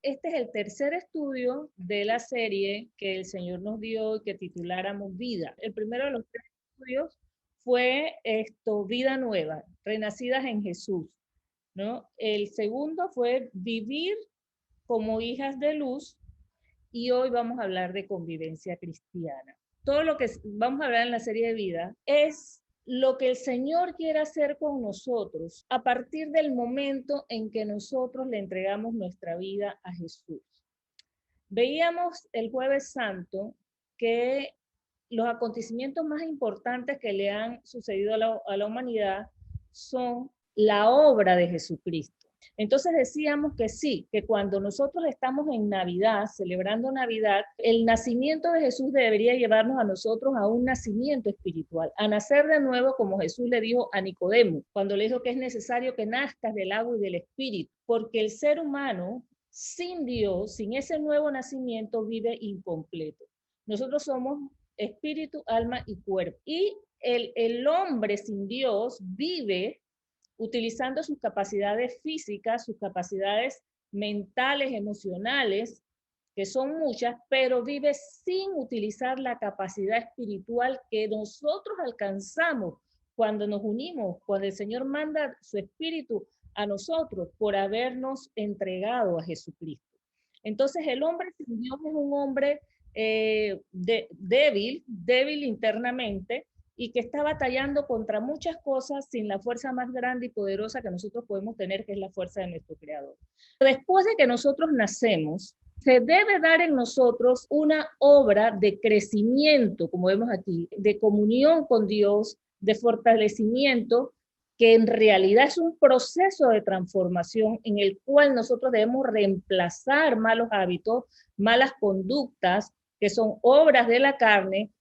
Este es el tercer estudio de la serie que el Señor nos dio y que tituláramos Vida. El primero de los tres estudios fue Vida Nueva, Renacidas en Jesús, ¿no? El segundo fue Vivir como hijas de luz y hoy vamos a hablar de convivencia cristiana. Todo lo que vamos a hablar en la serie de Vida es lo que el Señor quiere hacer con nosotros a partir del momento en que nosotros le entregamos nuestra vida a Jesús. Veíamos el Jueves Santo que los acontecimientos más importantes que le han sucedido a la humanidad son la obra de Jesucristo. Entonces decíamos que sí, que cuando nosotros estamos en Navidad, celebrando Navidad, el nacimiento de Jesús debería llevarnos a nosotros a un nacimiento espiritual, a nacer de nuevo como Jesús le dijo a Nicodemo, cuando le dijo que es necesario que nazcas del agua y del espíritu, porque el ser humano sin Dios, sin ese nuevo nacimiento, vive incompleto. Nosotros somos espíritu, alma y cuerpo. Y el hombre sin Dios vive utilizando sus capacidades físicas, sus capacidades mentales, emocionales, que son muchas, pero vive sin utilizar la capacidad espiritual que nosotros alcanzamos cuando nos unimos, cuando el Señor manda su espíritu a nosotros por habernos entregado a Jesucristo. Entonces el hombre sin Dios es un hombre débil internamente, y que está batallando contra muchas cosas sin la fuerza más grande y poderosa que nosotros podemos tener, que es la fuerza de nuestro Creador. Después de que nosotros nacemos, se debe dar en nosotros una obra de crecimiento, como vemos aquí, de comunión con Dios, de fortalecimiento, que en realidad es un proceso de transformación en el cual nosotros debemos reemplazar malos hábitos, malas conductas, que son obras de la carne,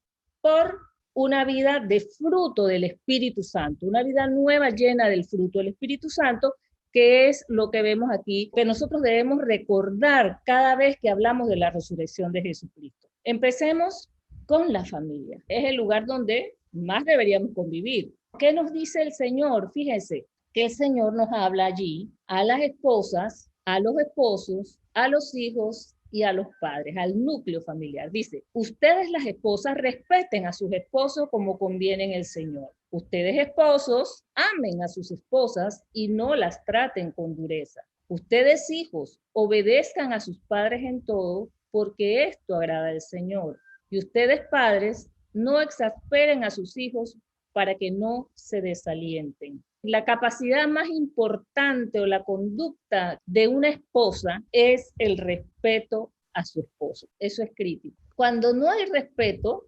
por una vida de fruto del Espíritu Santo, una vida nueva llena del fruto del Espíritu Santo, que es lo que vemos aquí, que nosotros debemos recordar cada vez que hablamos de la resurrección de Jesucristo. Empecemos con la familia. Es el lugar donde más deberíamos convivir. ¿Qué nos dice el Señor? Fíjense que el Señor nos habla allí a las esposas, a los esposos, a los hijos y a los padres, al núcleo familiar. Dice, ustedes las esposas respeten a sus esposos como conviene en el Señor. Ustedes esposos amen a sus esposas y no las traten con dureza. Ustedes hijos obedezcan a sus padres en todo porque esto agrada al Señor. Y ustedes padres no exasperen a sus hijos para que no se desalienten. La capacidad más importante o la conducta de una esposa es el respeto a su esposo. Eso es crítico. Cuando no hay respeto,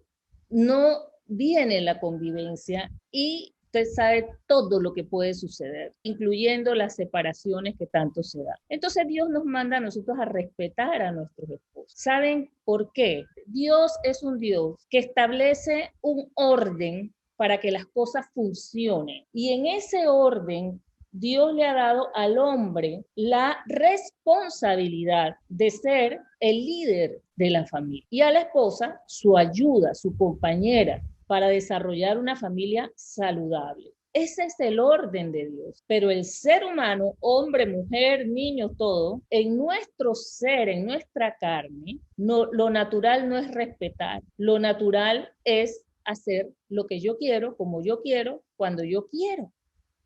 no viene la convivencia y usted sabe todo lo que puede suceder, incluyendo las separaciones que tanto se dan. Entonces Dios nos manda a nosotros a respetar a nuestros esposos. ¿Saben por qué? Dios es un Dios que establece un orden para que las cosas funcionen. Y en ese orden, Dios le ha dado al hombre la responsabilidad de ser el líder de la familia y a la esposa su ayuda, su compañera para desarrollar una familia saludable. Ese es el orden de Dios. Pero el ser humano, hombre, mujer, niño, todo, en nuestro ser, en nuestra carne, no, lo natural no es respetar. Lo natural es hacer lo que yo quiero, como yo quiero, cuando yo quiero.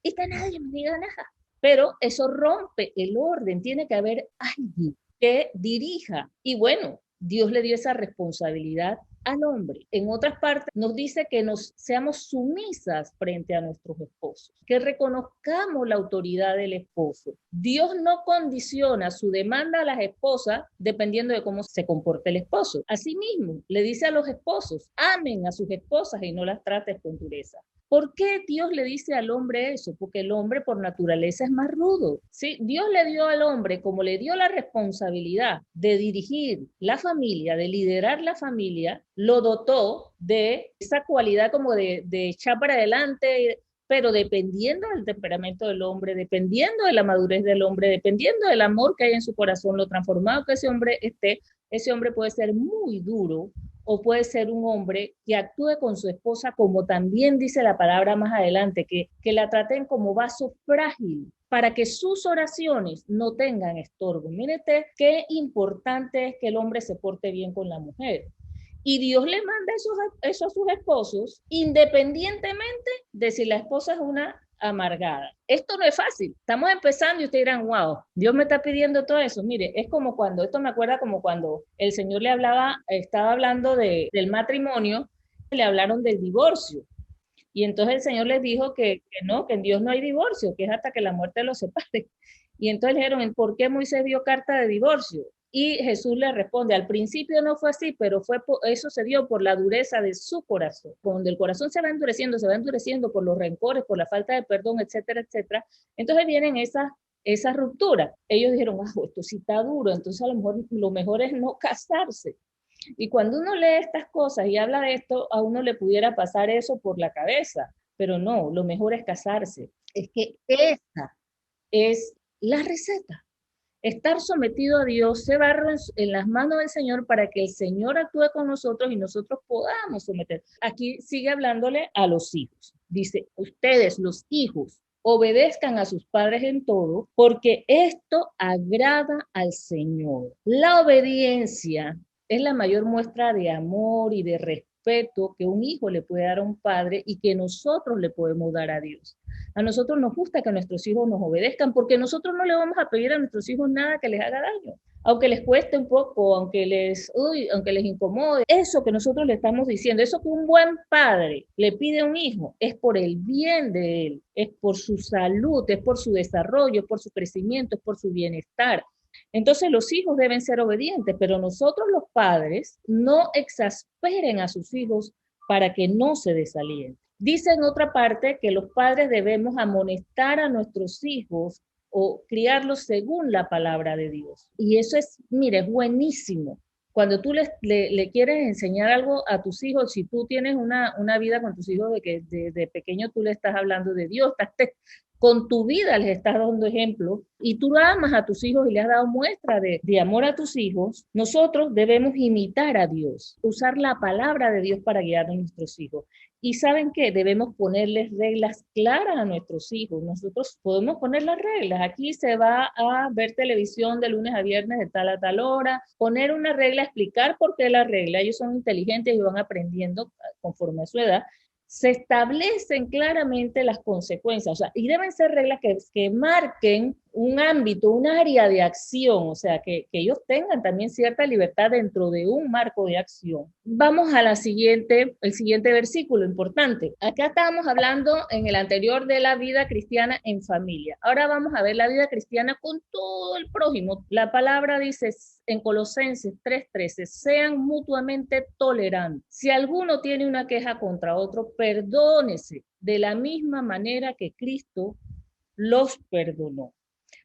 Y que nadie me diga nada. Pero eso rompe el orden. Tiene que haber alguien que dirija. Y bueno, Dios le dio esa responsabilidad al hombre. En otras partes nos dice que nos seamos sumisas frente a nuestros esposos, que reconozcamos la autoridad del esposo. Dios no condiciona su demanda a las esposas dependiendo de cómo se comporte el esposo. Asimismo, le dice a los esposos, amen a sus esposas y no las trates con dureza. ¿Por qué Dios le dice al hombre eso? Porque el hombre por naturaleza es más rudo. ¿Sí? Dios le dio al hombre, como le dio la responsabilidad de dirigir la familia, de liderar la familia, lo dotó de esa cualidad como de echar para adelante, pero dependiendo del temperamento del hombre, dependiendo de la madurez del hombre, dependiendo del amor que hay en su corazón, lo transformado que ese hombre esté, ese hombre puede ser muy duro o puede ser un hombre que actúe con su esposa como también dice la palabra más adelante, que la traten como vaso frágil para que sus oraciones no tengan estorbo. Mírate qué importante es que el hombre se porte bien con la mujer. Y Dios le manda eso a sus esposos, independientemente de si la esposa es una amargada. Esto no es fácil. Estamos empezando y ustedes dirán, wow, Dios me está pidiendo todo eso. Mire, es como cuando, esto me acuerda como cuando el Señor le hablaba, estaba hablando del matrimonio, le hablaron del divorcio. Y entonces el Señor les dijo que no, que en Dios no hay divorcio, que es hasta que la muerte los separe. Y entonces le dijeron, ¿por qué Moisés dio carta de divorcio? Y Jesús le responde, al principio no fue así, pero eso se dio por la dureza de su corazón. Cuando el corazón se va endureciendo por los rencores, por la falta de perdón, etcétera, etcétera. Entonces vienen esas rupturas. Ellos dijeron, esto sí está duro, entonces a lo mejor es no casarse. Y cuando uno lee estas cosas y habla de esto, a uno le pudiera pasar eso por la cabeza, pero no, lo mejor es casarse. Es que esa es la receta. Estar sometido a Dios, se barro en las manos del Señor para que el Señor actúe con nosotros y nosotros podamos someter. Aquí sigue hablándole a los hijos. Dice, ustedes los hijos, obedezcan a sus padres en todo, porque esto agrada al Señor. La obediencia es la mayor muestra de amor y de respeto que un hijo le puede dar a un padre y que nosotros le podemos dar a Dios. A nosotros nos gusta que nuestros hijos nos obedezcan porque nosotros no le vamos a pedir a nuestros hijos nada que les haga daño. Aunque les cueste un poco, aunque les incomode, eso que nosotros le estamos diciendo, eso que un buen padre le pide a un hijo, es por el bien de él, es por su salud, es por su desarrollo, es por su crecimiento, es por su bienestar. Entonces los hijos deben ser obedientes, pero nosotros los padres no exasperen a sus hijos para que no se desalienten. Dice en otra parte que los padres debemos amonestar a nuestros hijos o criarlos según la palabra de Dios. Y eso es, mire, es buenísimo. Cuando tú le quieres enseñar algo a tus hijos, si tú tienes una vida con tus hijos de que de pequeño tú le estás hablando de Dios, con tu vida les estás dando ejemplo y tú amas a tus hijos y le has dado muestra de amor a tus hijos, nosotros debemos imitar a Dios, usar la palabra de Dios para guiar a nuestros hijos. Y ¿saben qué? Debemos ponerles reglas claras a nuestros hijos. Nosotros podemos poner las reglas. Aquí se va a ver televisión de lunes a viernes de tal a tal hora, poner una regla, explicar por qué la regla. Ellos son inteligentes y van aprendiendo conforme a su edad. Se establecen claramente las consecuencias, o sea, y deben ser reglas que marquen un ámbito, un área de acción, o sea, que ellos tengan también cierta libertad dentro de un marco de acción. Vamos a el siguiente versículo importante. Acá estábamos hablando en el anterior de la vida cristiana en familia. Ahora vamos a ver la vida cristiana con todo el prójimo. La palabra dice en Colosenses 3:13, sean mutuamente tolerantes. Si alguno tiene una queja contra otro, perdónese de la misma manera que Cristo los perdonó.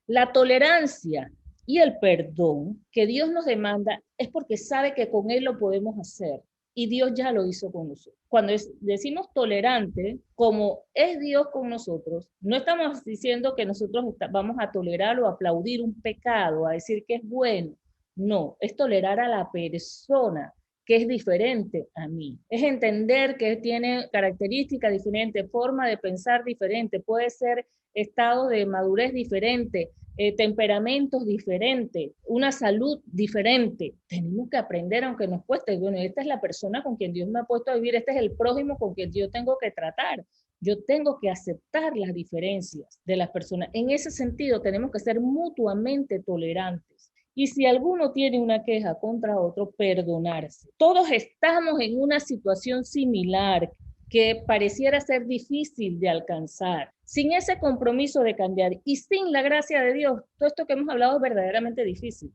La tolerancia y el perdón que Dios nos demanda es porque sabe que con Él lo podemos hacer y Dios ya lo hizo con nosotros. Cuando decimos tolerante, como es Dios con nosotros, no estamos diciendo que nosotros vamos a tolerar o aplaudir un pecado, a decir que es bueno. No, es tolerar a la persona que es diferente a mí. Es entender que tiene características diferentes, forma de pensar diferente, puede ser estado de madurez diferente, temperamentos diferentes, una salud diferente. Tenemos que aprender aunque nos cueste. Bueno, esta es la persona con quien Dios me ha puesto a vivir, este es el prójimo con quien yo tengo que tratar. Yo tengo que aceptar las diferencias de las personas. En ese sentido, tenemos que ser mutuamente tolerantes. Y si alguno tiene una queja contra otro, perdonarse. Todos estamos en una situación similar que pareciera ser difícil de alcanzar. Sin ese compromiso de cambiar y sin la gracia de Dios, todo esto que hemos hablado es verdaderamente difícil.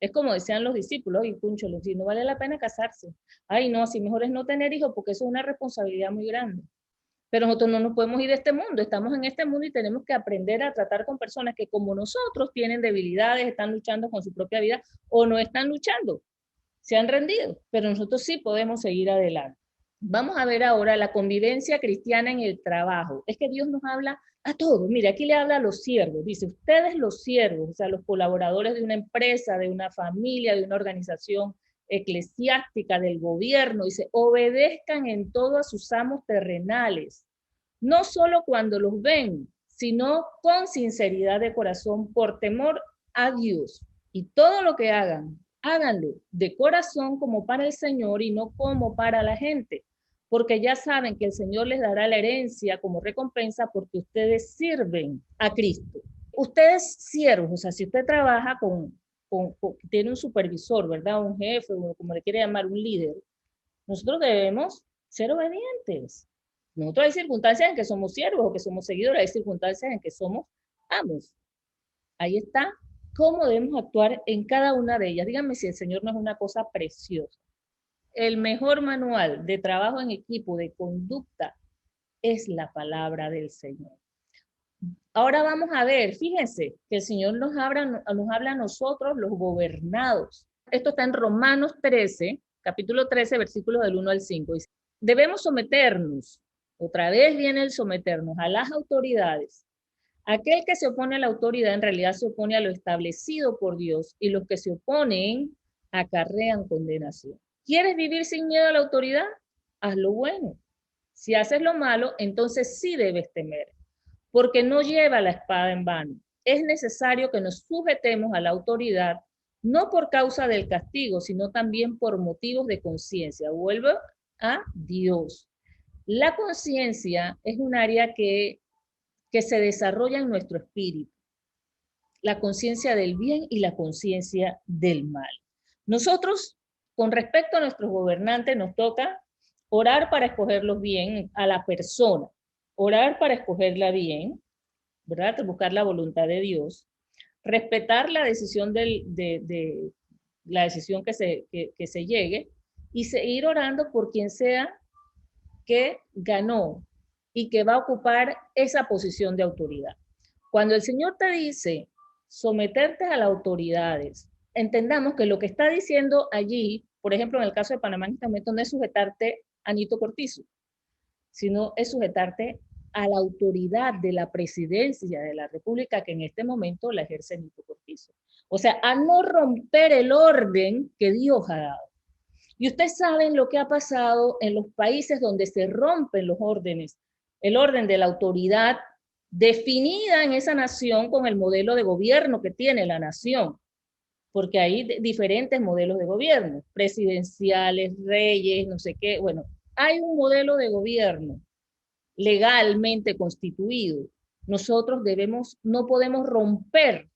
Es como decían los discípulos, y Puncho, si no vale la pena casarse. Ay, no, así mejor es no tener hijos porque eso es una responsabilidad muy grande. Pero nosotros no nos podemos ir de este mundo, estamos en este mundo y tenemos que aprender a tratar con personas que como nosotros tienen debilidades, están luchando con su propia vida o no están luchando, se han rendido, pero nosotros sí podemos seguir adelante. Vamos a ver ahora la convivencia cristiana en el trabajo. Es que Dios nos habla a todos. Mira, aquí le habla a los siervos. Dice, ustedes los siervos, o sea, los colaboradores de una empresa, de una familia, de una organización eclesiástica, del gobierno. Dice, obedezcan en todo a sus amos terrenales, no solo cuando los ven, sino con sinceridad de corazón, por temor a Dios. Y todo lo que hagan, háganlo de corazón como para el Señor y no como para la gente, porque ya saben que el Señor les dará la herencia como recompensa porque ustedes sirven a Cristo. Ustedes siervos, o sea, si usted trabaja tiene un supervisor, ¿verdad? Un jefe, o como le quiere llamar, un líder, nosotros debemos ser obedientes. Nosotros hay circunstancias en que somos siervos o que somos seguidores, hay circunstancias en que somos amos. Ahí está cómo debemos actuar en cada una de ellas. Díganme si el Señor no es una cosa preciosa. El mejor manual de trabajo en equipo, de conducta, es la palabra del Señor. Ahora vamos a ver, fíjense, que el Señor nos habla a nosotros, los gobernados. Esto está en Romanos 13, capítulo 13, versículos del 1 al 5. Dice, debemos someternos, otra vez viene el someternos, a las autoridades. Aquel que se opone a la autoridad en realidad se opone a lo establecido por Dios, y los que se oponen acarrean condenación. ¿Quieres vivir sin miedo a la autoridad? Haz lo bueno. Si haces lo malo, entonces sí debes temer, porque no lleva la espada en vano. Es necesario que nos sujetemos a la autoridad, no por causa del castigo, sino también por motivos de conciencia. Vuelvo a Dios. La conciencia es un área que se desarrolla en nuestro espíritu, la conciencia del bien y la conciencia del mal. Nosotros, con respecto a nuestros gobernantes, nos toca orar para escogerlos bien a la persona, orar para escogerla bien, ¿verdad? Buscar la voluntad de Dios, respetar la decisión la decisión que se llegue y seguir orando por quien sea que ganó y que va a ocupar esa posición de autoridad. Cuando el Señor te dice someterte a las autoridades, entendamos que lo que está diciendo allí, por ejemplo, en el caso de Panamá en este momento, no es sujetarte a Nito Cortizo, sino es sujetarte a la autoridad de la presidencia de la República que en este momento la ejerce Nito Cortizo. O sea, a no romper el orden que Dios ha dado. Y ustedes saben lo que ha pasado en los países donde se rompen los órdenes, el orden de la autoridad definida en esa nación con el modelo de gobierno que tiene la nación, porque hay diferentes modelos de gobierno, presidenciales, reyes, no sé qué, bueno, hay un modelo de gobierno legalmente constituido. Nosotros no podemos romper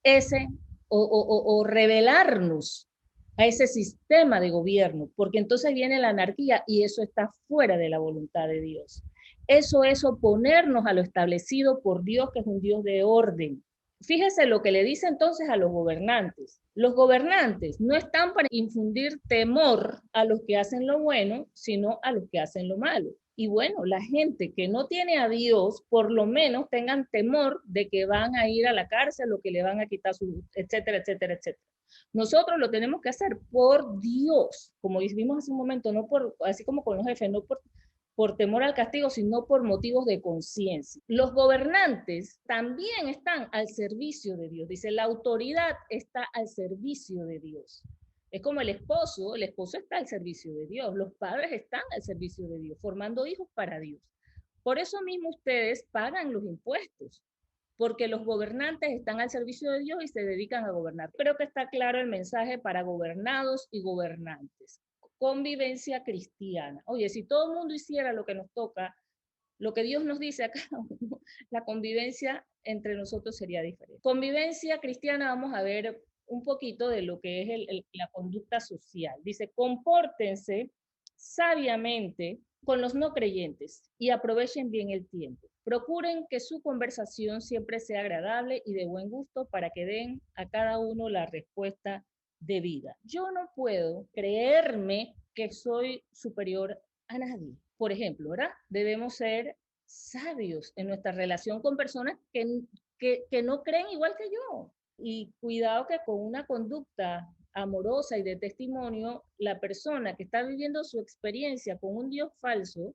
ese o rebelarnos a ese sistema de gobierno, porque entonces viene la anarquía y eso está fuera de la voluntad de Dios. Eso es oponernos a lo establecido por Dios, que es un Dios de orden. Fíjese lo que le dice entonces a los gobernantes. Los gobernantes no están para infundir temor a los que hacen lo bueno, sino a los que hacen lo malo. Y bueno, la gente que no tiene a Dios, por lo menos tengan temor de que van a ir a la cárcel o que le van a quitar su, etcétera, etcétera, etcétera. Nosotros lo tenemos que hacer por Dios, como vimos hace un momento, no por, así como con los jefes, no por temor al castigo, sino por motivos de conciencia. Los gobernantes también están al servicio de Dios. Dice, la autoridad está al servicio de Dios. Es como el esposo está al servicio de Dios, los padres están al servicio de Dios, formando hijos para Dios. Por eso mismo ustedes pagan los impuestos, porque los gobernantes están al servicio de Dios y se dedican a gobernar. Creo que está claro el mensaje para gobernados y gobernantes. Convivencia cristiana. Oye, si todo el mundo hiciera lo que nos toca, lo que Dios nos dice a cada uno, la convivencia entre nosotros sería diferente. Convivencia cristiana, vamos a ver un poquito de lo que es la conducta social. Dice, compórtense sabiamente con los no creyentes y aprovechen bien el tiempo. Procuren que su conversación siempre sea agradable y de buen gusto para que den a cada uno la respuesta debida. Yo no puedo creerme que soy superior a nadie. Por ejemplo, ¿verdad? Debemos ser sabios en nuestra relación con personas que no creen igual que yo. Y cuidado que con una conducta amorosa y de testimonio, la persona que está viviendo su experiencia con un Dios falso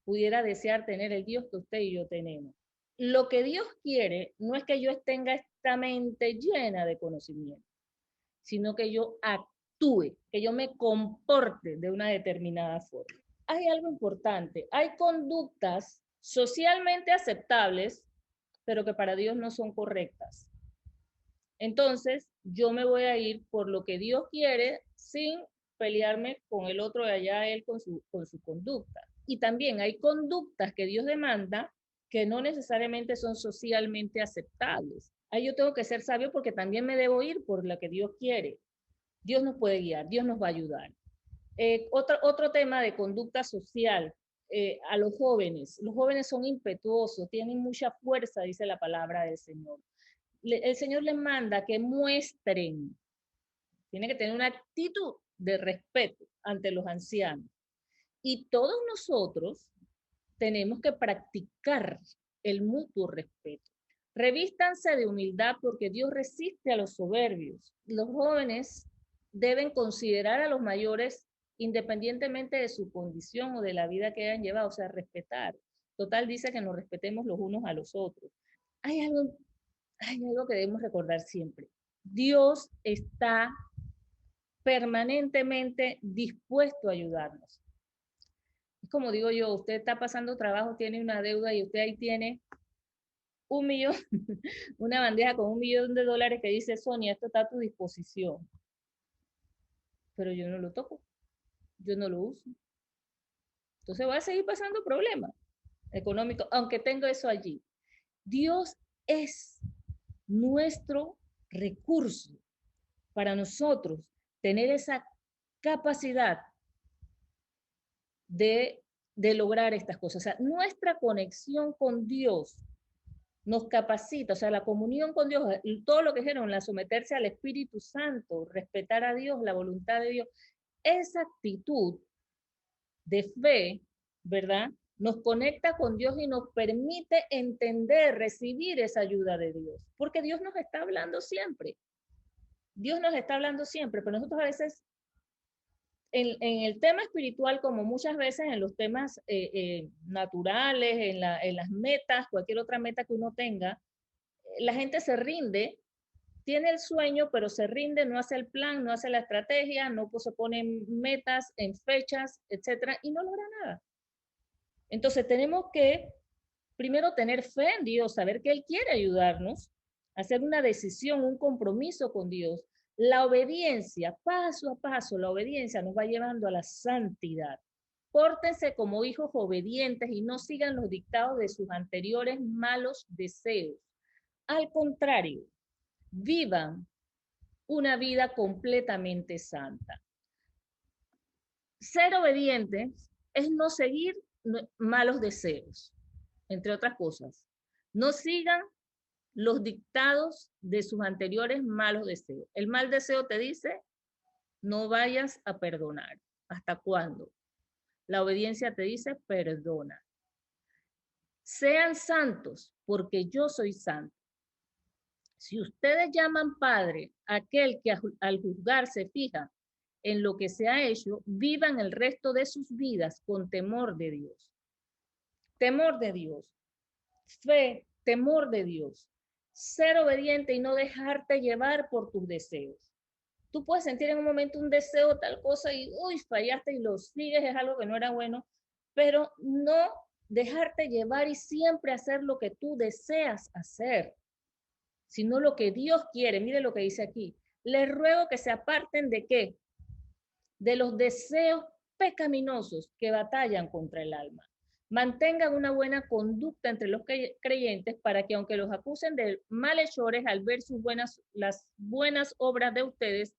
pudiera desear tener el Dios que usted y yo tenemos. Lo que Dios quiere no es que yo tenga esta mente llena de conocimiento, sino que yo actúe, que yo me comporte de una determinada forma. Hay algo importante, hay conductas socialmente aceptables, pero que para Dios no son correctas. Entonces, yo me voy a ir por lo que Dios quiere sin pelearme con el otro de allá, él con su conducta. Y también hay conductas que Dios demanda que no necesariamente son socialmente aceptables. Ahí yo tengo que ser sabio porque también me debo ir por lo que Dios quiere. Dios nos puede guiar, Dios nos va a ayudar. Otro tema de conducta social, a los jóvenes son impetuosos, tienen mucha fuerza, dice la palabra del Señor. El Señor les manda que muestren, tiene que tener una actitud de respeto ante los ancianos. Y todos nosotros tenemos que practicar el mutuo respeto. Revístanse de humildad porque Dios resiste a los soberbios. Los jóvenes deben considerar a los mayores independientemente de su condición o de la vida que hayan llevado, o sea, respetar. Total dice que nos respetemos los unos a los otros. Hay algo que debemos recordar siempre. Dios está permanentemente dispuesto a ayudarnos. Es como digo yo, usted está pasando trabajo, tiene una deuda y usted ahí tiene 1.000.000, una bandeja con $1.000.000 que dice, Sonia, esto está a tu disposición. Pero yo no lo toco, yo no lo uso. Entonces voy a seguir pasando problemas económicos, aunque tengo eso allí. Dios es nuestro recurso para nosotros tener esa capacidad de lograr estas cosas. O sea, nuestra conexión con Dios nos capacita, o sea, la comunión con Dios, todo lo que dijeron, la someterse al Espíritu Santo, respetar a Dios, la voluntad de Dios, esa actitud de fe, ¿verdad? Nos conecta con Dios y nos permite entender, recibir esa ayuda de Dios, porque Dios nos está hablando siempre. Dios nos está hablando siempre, pero nosotros a veces, en el tema espiritual, como muchas veces en los temas naturales, en las metas, cualquier otra meta que uno tenga, la gente se rinde, tiene el sueño, pero se rinde, no hace el plan, no hace la estrategia, no se ponen metas en fechas, etcétera, y no logra nada. Entonces tenemos que primero tener fe en Dios, saber que Él quiere ayudarnos, hacer una decisión, un compromiso con Dios. La obediencia, paso a paso, la obediencia nos va llevando a la santidad. Pórtense como hijos obedientes y no sigan los dictados de sus anteriores malos deseos. Al contrario, vivan una vida completamente santa. Ser obedientes es no seguir malos deseos, entre otras cosas. No sigan los dictados de sus anteriores malos deseos. El mal deseo te dice, no vayas a perdonar. ¿Hasta cuándo? La obediencia te dice, perdona. Sean santos, porque yo soy santo. Si ustedes llaman Padre aquel que al juzgar se fija en lo que se ha hecho, vivan el resto de sus vidas con temor de Dios. Temor de Dios. Fe, temor de Dios. Ser obediente y no dejarte llevar por tus deseos. Tú puedes sentir en un momento un deseo, tal cosa, y uy, fallaste y lo sigues, es algo que no era bueno, pero no dejarte llevar y siempre hacer lo que tú deseas hacer, sino lo que Dios quiere. Mire lo que dice aquí. Les ruego que se aparten de ¿qué? De los deseos pecaminosos que batallan contra el alma. Mantengan una buena conducta entre los creyentes para que aunque los acusen de malhechores al ver las buenas obras de ustedes,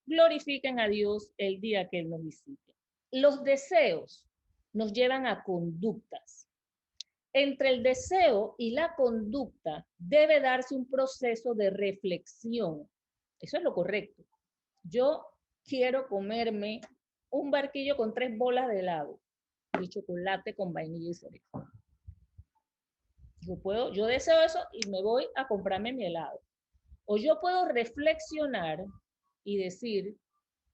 glorifiquen a Dios el día que Él nos visite. Los deseos nos llevan a conductas. Entre el deseo y la conducta debe darse un proceso de reflexión. Eso es lo correcto. Yo quiero comerme un barquillo con 3 bolas de helado de chocolate con vainilla y cereza. Yo deseo eso y me voy a comprarme mi helado. O yo puedo reflexionar y decir,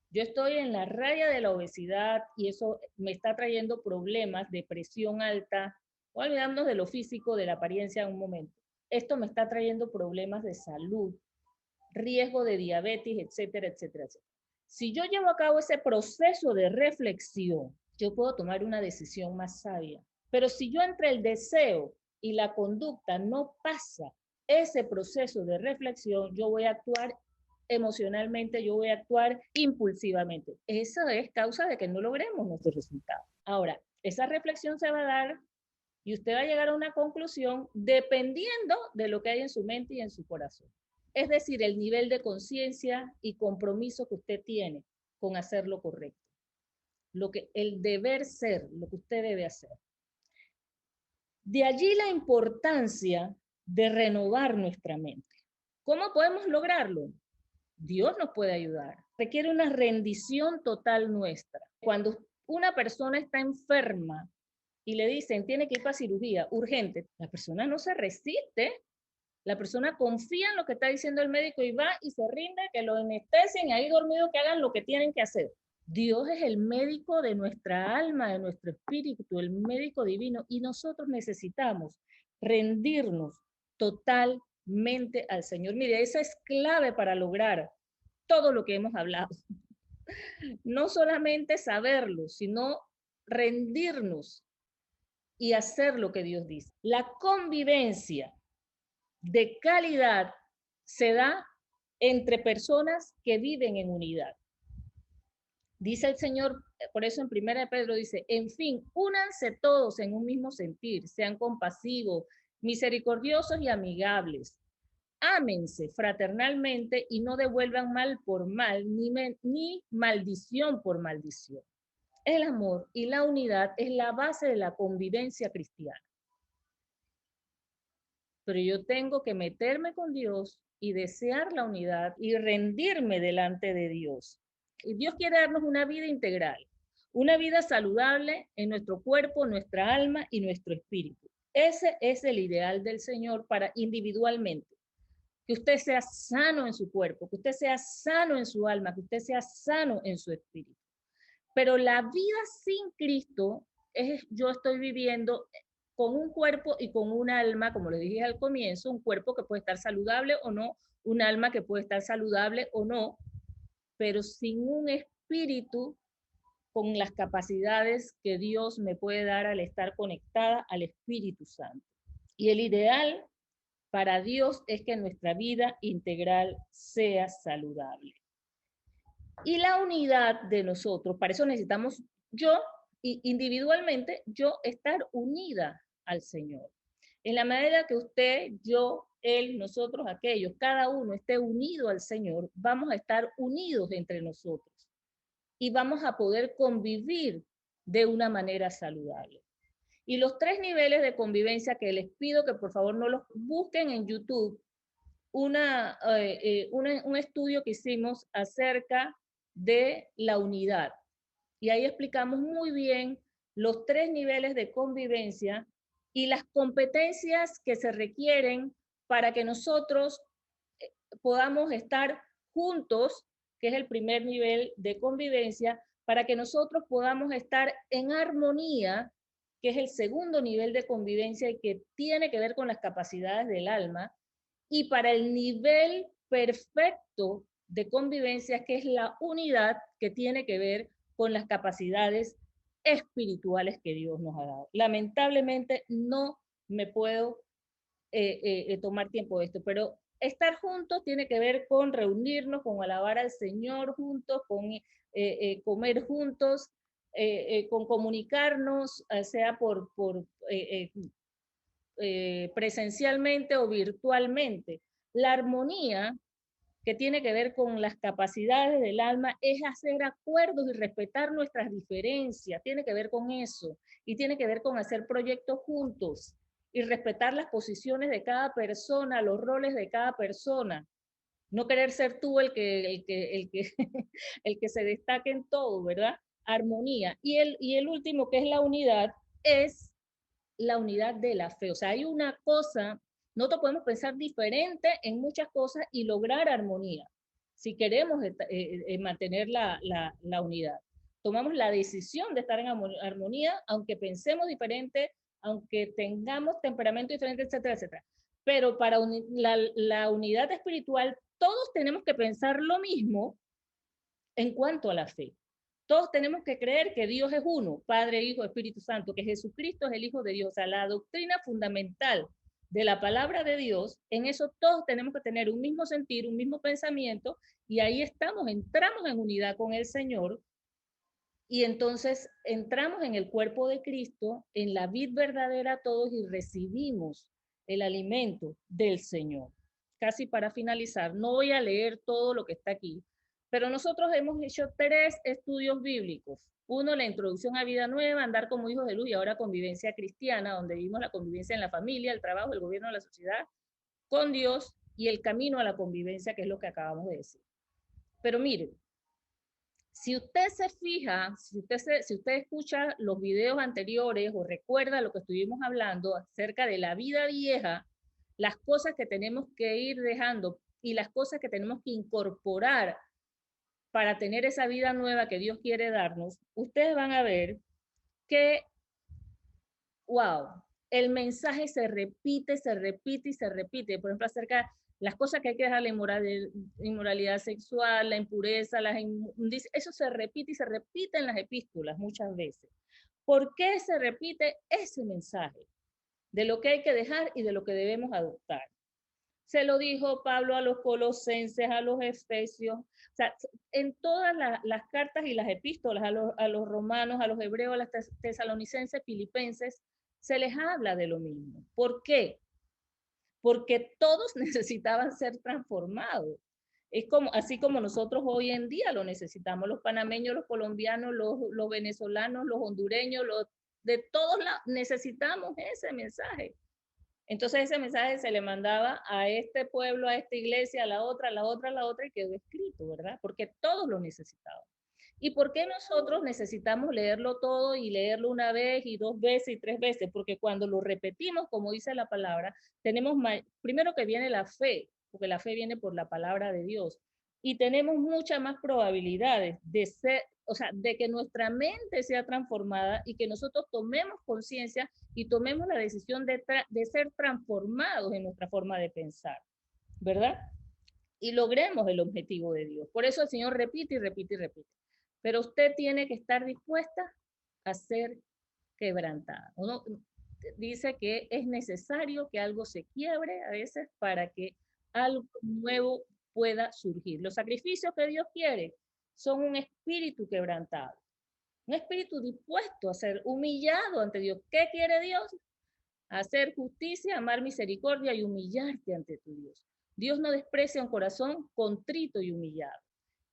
yo estoy en la raya de la obesidad y eso me está trayendo problemas de presión alta, o olvidándonos de lo físico, de la apariencia en un momento. Esto me está trayendo problemas de salud, riesgo de diabetes, etcétera, etcétera, etcétera. Si yo llevo a cabo ese proceso de reflexión, yo puedo tomar una decisión más sabia. Pero si yo entre el deseo y la conducta no pasa ese proceso de reflexión, yo voy a actuar emocionalmente, yo voy a actuar impulsivamente. Esa es causa de que no logremos nuestros resultados. Ahora, esa reflexión se va a dar y usted va a llegar a una conclusión dependiendo de lo que hay en su mente y en su corazón. Es decir, el nivel de conciencia y compromiso que usted tiene con hacer lo correcto. El deber ser, lo que usted debe hacer. De allí la importancia de renovar nuestra mente. ¿Cómo podemos lograrlo? Dios nos puede ayudar. Requiere una rendición total nuestra. Cuando una persona está enferma y le dicen, tiene que ir para cirugía, urgente, la persona no se resiste. La persona confía en lo que está diciendo el médico y va y se rinde, que lo anestesien y ahí dormido que hagan lo que tienen que hacer. Dios es el médico de nuestra alma, de nuestro espíritu, el médico divino, y nosotros necesitamos rendirnos totalmente al Señor. Mire, esa es clave para lograr todo lo que hemos hablado. No solamente saberlo, sino rendirnos y hacer lo que Dios dice. La convivencia de calidad se da entre personas que viven en unidad. Dice el Señor, por eso en Primera de Pedro dice, en fin, únanse todos en un mismo sentir, sean compasivos, misericordiosos y amigables. Ámense fraternalmente y no devuelvan mal por mal, ni maldición por maldición. El amor y la unidad es la base de la convivencia cristiana. Pero yo tengo que meterme con Dios y desear la unidad y rendirme delante de Dios. Y Dios quiere darnos una vida integral, una vida saludable en nuestro cuerpo, nuestra alma y nuestro espíritu. Ese es el ideal del Señor para individualmente. Que usted sea sano en su cuerpo, que usted sea sano en su alma, que usted sea sano en su espíritu. Pero la vida sin Cristo es yo estoy viviendo con un cuerpo y con un alma, como les dije al comienzo, un cuerpo que puede estar saludable o no, un alma que puede estar saludable o no, pero sin un espíritu con las capacidades que Dios me puede dar al estar conectada al Espíritu Santo. Y el ideal para Dios es que nuestra vida integral sea saludable. Y la unidad de nosotros, para eso necesitamos yo, individualmente, yo estar unida al Señor. En la medida que usted, yo, él, nosotros, aquellos, cada uno esté unido al Señor, vamos a estar unidos entre nosotros y vamos a poder convivir de una manera saludable. Y los 3 niveles de convivencia que les pido que por favor no los busquen en YouTube, un estudio que hicimos acerca de la unidad. Y ahí explicamos muy bien los 3 niveles de convivencia y las competencias que se requieren para que nosotros podamos estar juntos, que es el primer nivel de convivencia, para que nosotros podamos estar en armonía, que es el segundo nivel de convivencia y que tiene que ver con las capacidades del alma, y para el nivel perfecto de convivencia, que es la unidad, que tiene que ver con las capacidades espirituales que Dios nos ha dado. Lamentablemente no me puedo tomar tiempo de esto, pero estar juntos tiene que ver con reunirnos, con alabar al Señor juntos, con comer juntos, con comunicarnos, sea por presencialmente o virtualmente. La armonía que tiene que ver con las capacidades del alma es hacer acuerdos y respetar nuestras diferencias, tiene que ver con eso, y tiene que ver con hacer proyectos juntos y respetar las posiciones de cada persona, los roles de cada persona. No querer ser tú el que se destaque en todo, ¿verdad? Armonía. Y el último, que es la unidad, es la unidad de la fe. O sea, hay una cosa, nosotros podemos pensar diferente en muchas cosas y lograr armonía. si queremos mantener la unidad. Tomamos la decisión de estar en armonía, aunque pensemos diferente, aunque tengamos temperamento diferente, etcétera, etcétera. Pero para la unidad espiritual, todos tenemos que pensar lo mismo en cuanto a la fe. Todos tenemos que creer que Dios es uno, Padre, Hijo, Espíritu Santo, que Jesucristo es el Hijo de Dios. O sea, la doctrina fundamental de la palabra de Dios, en eso todos tenemos que tener un mismo sentir, un mismo pensamiento, y ahí estamos, entramos en unidad con el Señor, y entonces entramos en el cuerpo de Cristo, en la vid verdadera todos, y recibimos el alimento del Señor. Casi para finalizar, no voy a leer todo lo que está aquí, pero nosotros hemos hecho 3 estudios bíblicos. Uno, la introducción a vida nueva, andar como hijos de luz, y ahora convivencia cristiana, donde vimos la convivencia en la familia, el trabajo, el gobierno, la sociedad, con Dios, y el camino a la convivencia, que es lo que acabamos de decir. Pero miren, si usted se fija, si usted escucha los videos anteriores o recuerda lo que estuvimos hablando acerca de la vida vieja, las cosas que tenemos que ir dejando y las cosas que tenemos que incorporar para tener esa vida nueva que Dios quiere darnos, ustedes van a ver que, wow, el mensaje se repite, se repite y se repite. Por ejemplo, acerca de las cosas que hay que dejar, la inmoralidad sexual, la impureza, eso se repite y se repite en las epístolas muchas veces. ¿Por qué se repite ese mensaje de lo que hay que dejar y de lo que debemos adoptar? Se lo dijo Pablo a los colosenses, a los efesios, o sea, en todas las cartas y las epístolas, a los romanos, a los hebreos, a los tesalonicenses, filipenses, se les habla de lo mismo. ¿Por qué? Porque todos necesitaban ser transformados. Es como, así como nosotros hoy en día lo necesitamos, los panameños, los colombianos, los venezolanos, los hondureños, de todos lados, necesitamos ese mensaje. Entonces ese mensaje se le mandaba a este pueblo, a esta iglesia, a la otra, a la otra, a la otra, y quedó escrito, ¿verdad? Porque todos lo necesitaban. ¿Y por qué nosotros necesitamos leerlo todo y leerlo una vez y 2 veces y 3 veces? Porque cuando lo repetimos, como dice la palabra, tenemos primero que viene la fe, porque la fe viene por la palabra de Dios, y tenemos muchas más probabilidades de ser, o sea, de que nuestra mente sea transformada y que nosotros tomemos conciencia y tomemos la decisión de ser transformados en nuestra forma de pensar, ¿verdad? Y logremos el objetivo de Dios. Por eso el Señor repite y repite y repite. Pero usted tiene que estar dispuesta a ser quebrantada. Uno dice que es necesario que algo se quiebre a veces para que algo nuevo pueda surgir. Los sacrificios que Dios quiere son un espíritu quebrantado, un espíritu dispuesto a ser humillado ante Dios. ¿Qué quiere Dios? Hacer justicia, amar misericordia y humillarte ante tu Dios. Dios no desprecia un corazón contrito y humillado.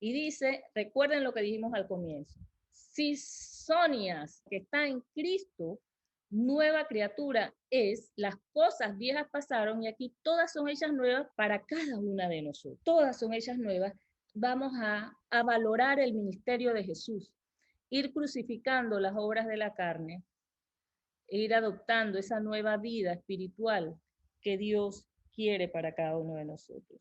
Y dice, recuerden lo que dijimos al comienzo, si Sonias, que está en Cristo, nueva criatura es, las cosas viejas pasaron y aquí todas son hechas nuevas para cada una de nosotros. Todas son hechas nuevas. Vamos a valorar el ministerio de Jesús, ir crucificando las obras de la carne e ir adoptando esa nueva vida espiritual que Dios quiere para cada uno de nosotros.